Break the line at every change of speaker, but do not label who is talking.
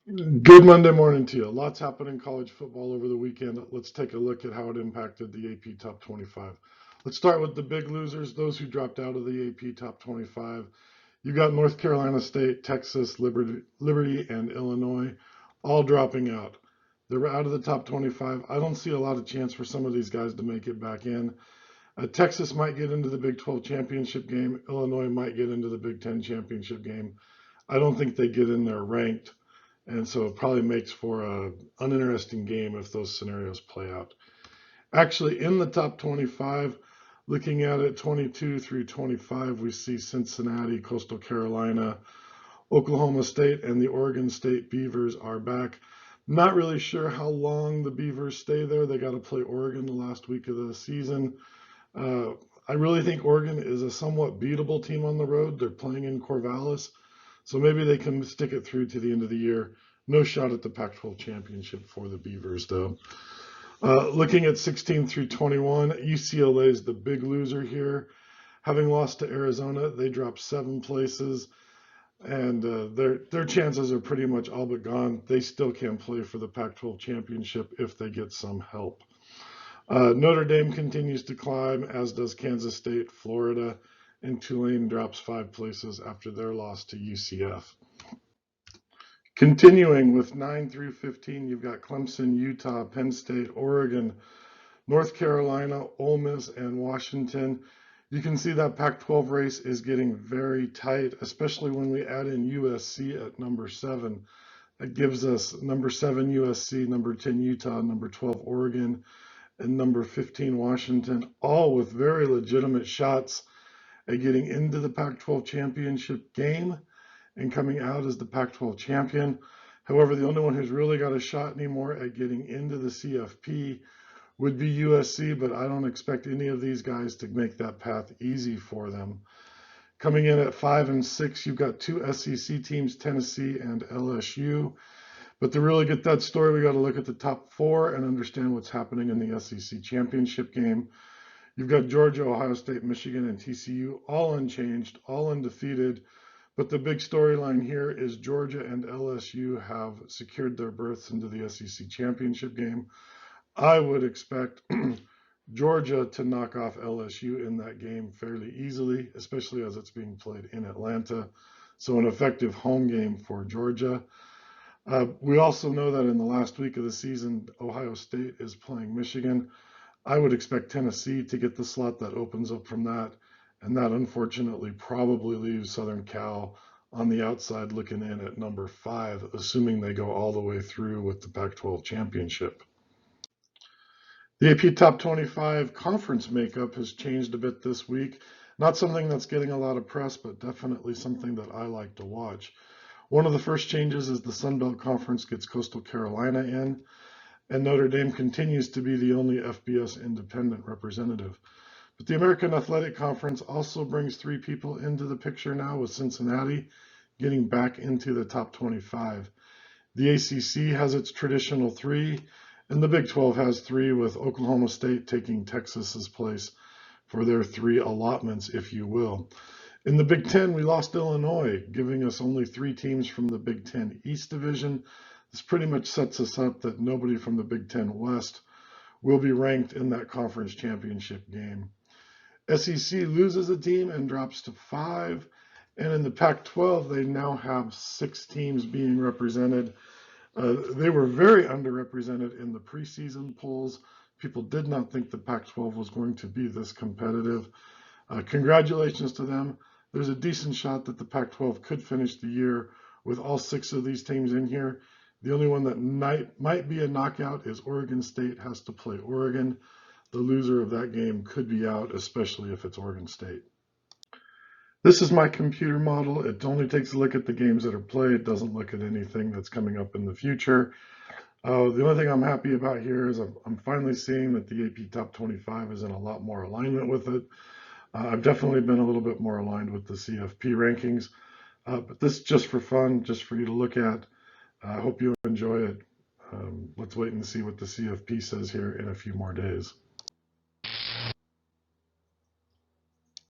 Good Monday morning to you. Lots happened in college football over the weekend. Let's take a look at how it impacted the AP Top 25. Let's start with the big losers, those who dropped out of the AP Top 25. You got North Carolina State, Texas, Liberty, and Illinois all dropping out. They're out of the top 25. I don't see a lot of chance for some of these guys to make it back in. Texas might get into the Big 12 championship game. Illinois might get into the Big 10 championship game. I don't think they get in there ranked. And so it probably makes for an uninteresting game if those scenarios play out. Actually, in the top 25, looking at it 22 through 25, we see Cincinnati, Coastal Carolina, Oklahoma State, and the Oregon State Beavers are back. Not really sure how long the Beavers stay there. They got to play Oregon the last week of the season. Uh, I really think Oregon is a somewhat beatable team on the road. They're playing in Corvallis. So maybe they can stick it through to the end of the year. No shot at the Pac-12 championship for the Beavers, though. Looking at 16 through 21, UCLA is the big loser here. Having lost to Arizona, they dropped 7 places, and their chances are pretty much all but gone. They still can't play for the Pac-12 championship if they get some help. Notre Dame continues to climb, as does Kansas State, Florida, and Tulane drops 5 places after their loss to UCF. Continuing with 9 through 15, you've got Clemson, Utah, Penn State, Oregon, North Carolina, Ole Miss, and Washington. You can see that Pac-12 race is getting very tight, especially when we add in USC at number 7. That gives us number 7 USC, number 10 Utah, number 12 Oregon, and number 15 Washington, all with very legitimate shots at getting into the Pac-12 championship game and coming out as the Pac-12 champion. However, the only one who's really got a shot anymore at getting into the CFP would be USC, but I don't expect any of these guys to make that path easy for them. Coming in at 5 and 6, you've got 2 SEC teams, Tennessee and LSU. But to really get that story, we got to look at the top 4 and understand what's happening in the SEC championship game. You've got Georgia, Ohio State, Michigan, and TCU all unchanged, all undefeated. But the big storyline here is Georgia and LSU have secured their berths into the SEC championship game. I would expect Georgia to knock off LSU in that game fairly easily, especially as it's being played in Atlanta. So an effective home game for Georgia. We also know that in the last week of the season, Ohio State is playing Michigan. I would expect Tennessee to get the slot that opens up from that. And that unfortunately probably leaves Southern Cal on the outside looking in at number 5, assuming they go all the way through with the Pac-12 championship. The AP Top 25 conference makeup has changed a bit this week. Not something that's getting a lot of press, but definitely something that I like to watch. One of the first changes is the Sun Belt Conference gets Coastal Carolina in, and Notre Dame continues to be the only FBS independent representative. But the American Athletic Conference also brings 3 people into the picture now, with Cincinnati getting back into the top 25. The ACC has its traditional 3, and the Big 12 has 3, with Oklahoma State taking Texas's place for their 3 allotments, if you will. In the Big 10, we lost Illinois, giving us only 3 teams from the Big 10 East Division. This pretty much sets us up that nobody from the Big 10 West will be ranked in that conference championship game. SEC loses a team and drops to 5. And in the Pac-12, they now have 6 teams being represented. They were very underrepresented in the preseason polls. People did not think the Pac-12 was going to be this competitive. Congratulations to them. There's a decent shot that the Pac-12 could finish the year with all 6 of these teams in here. The only one that might be a knockout is Oregon State has to play Oregon. The loser of that game could be out, especially if it's Oregon State. This is my computer model. It only takes a look at the games that are played. It doesn't look at anything that's coming up in the future. The only thing I'm happy about here is I'm finally seeing that the AP Top 25 is in a lot more alignment with it. I've definitely been a little bit more aligned with the CFP rankings, but this is just for fun, just for you to look at. I hope you enjoy it. Let's wait and see what the CFP says here in a few more days.